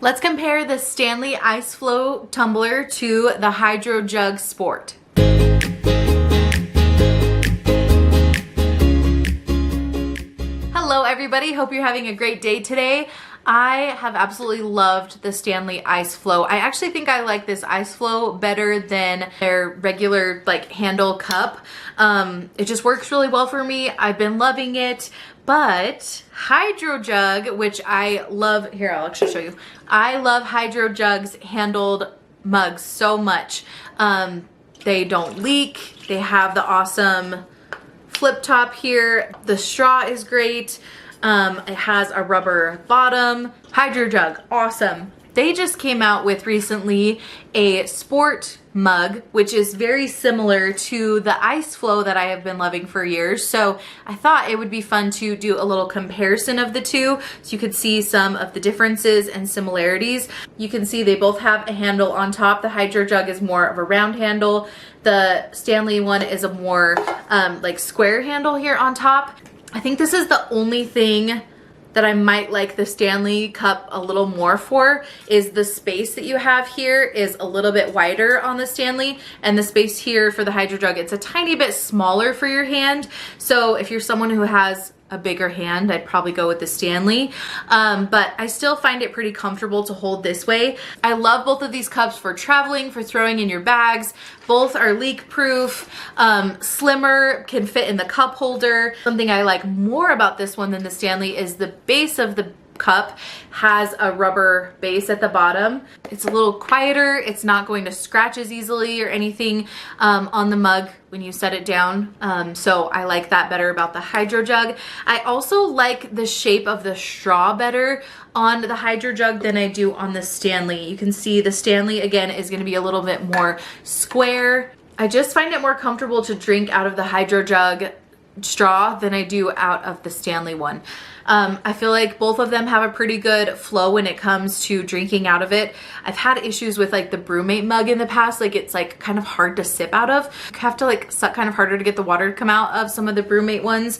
Let's compare the Stanley Iceflow tumbler to the Hydrojug Sport. Hello everybody, hope you're having a great day today. I have absolutely loved the Stanley Iceflow. I actually think I like this Iceflow better than their regular like handle cup. It just works really well for me. I've been loving it. But Hydrojug, which I love, here I'll actually show you. I love Hydrojug's handled mugs so much. They don't leak. They have the awesome flip top here. The straw is great. It has a rubber bottom. Hydrojug, awesome. They just came out with recently a sport mug, which is very similar to the Iceflow that I have been loving for years. So I thought it would be fun to do a little comparison of the two so you could see some of the differences and similarities. You can see they both have a handle on top. The Hydrojug is more of a round handle. The Stanley one is a more like square handle here on top. I think this is the only thing that I might like the Stanley cup a little more for is the space that you have here is a little bit wider on the Stanley, and the space here for the Hydrojug, it's a tiny bit smaller for your hand. So if you're someone who has a bigger hand, I'd probably go with the Stanley, but I still find it pretty comfortable to hold this way. I love both of these cups for traveling, for throwing in your bags. Both are leak proof, slimmer, can fit in the cup holder. Something I like more about this one than the Stanley is the base of the cup has a rubber base at the bottom. It's a little quieter. It's not going to scratch as easily or anything on the mug when you set it down. So I like that better about the Hydrojug. I also like the shape of the straw better on the Hydrojug than I do on the Stanley. You can see the Stanley again is going to be a little bit more square. I just find it more comfortable to drink out of the Hydrojug straw than I do out of the Stanley one. I feel like both of them have a pretty good flow when it comes to drinking out of it. I've had issues with like the Brewmate mug in the past, like it's like kind of hard to sip out of. You have to like suck kind of harder to get the water to come out of some of the Brewmate ones.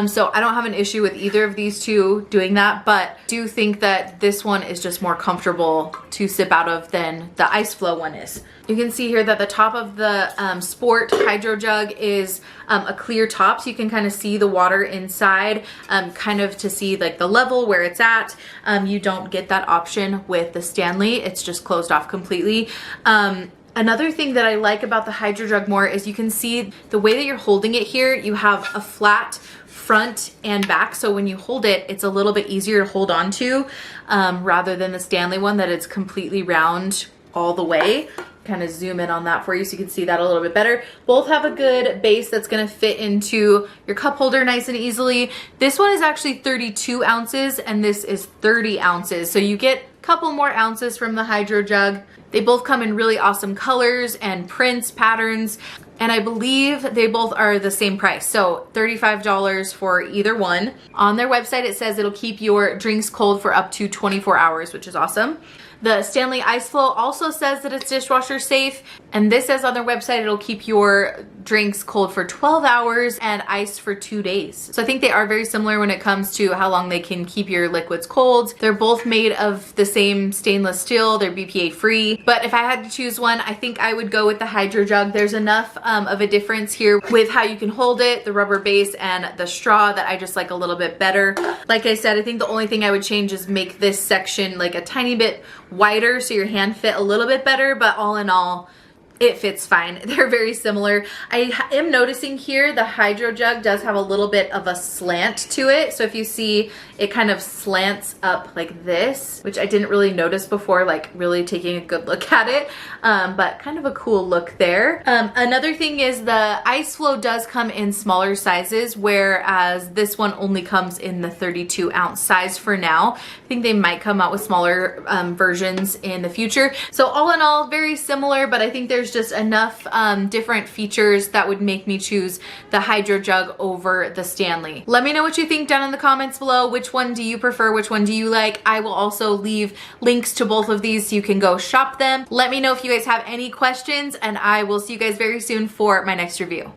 So I don't have an issue with either of these two doing that, but do think that this one is just more comfortable to sip out of than the Iceflow one is. You can see here that the top of the Sport Hydrojug is a clear top, so you can kind of see the water inside, kind of to see like the level where it's at. You don't get that option with the Stanley. It's just closed off completely. Another thing that I like about the Hydrojug more is you can see the way that you're holding it here. You have a flat front and back, so when you hold it, it's a little bit easier to hold on to rather than the Stanley one that is completely round all the way. Kind of zoom in on that for you so you can see that a little bit better. Both have a good base that's going to fit into your cup holder nice and easily. This one is actually 32 ounces and this is 30 ounces. So you get a couple more ounces from the Hydrojug. They both come in really awesome colors and prints, patterns, and I believe they both are the same price. So $35 for either one. On their website, it says it'll keep your drinks cold for up to 24 hours, which is awesome. The Stanley Iceflow also says that it's dishwasher safe, and this says on their website it'll keep your drinks cold for 12 hours and iced for 2 days. So I think they are very similar when it comes to how long they can keep your liquids cold. They're both made of the same stainless steel. They're BPA free, but if I had to choose one, I think I would go with the Hydrojug. There's enough of a difference here with how you can hold it, the rubber base and the straw, that I just like a little bit better. Like I said, I think the only thing I would change is make this section like a tiny bit wider so your hand fit a little bit better, but all in all, it fits fine. They're very similar. I am noticing here the Hydrojug does have a little bit of a slant to it. So if you see, it kind of slants up like this, which I didn't really notice before, like really taking a good look at it, but kind of a cool look there. Another thing is the Iceflow does come in smaller sizes, whereas this one only comes in the 32 ounce size for now. I think they might come out with smaller versions in the future. So all in all, very similar, but I think there's just enough different features that would make me choose the Hydrojug over the Stanley. Let me know what you think down in the comments below. Which one do you prefer? Which one do you like? I will also leave links to both of these so you can go shop them. Let me know if you guys have any questions, and I will see you guys very soon for my next review.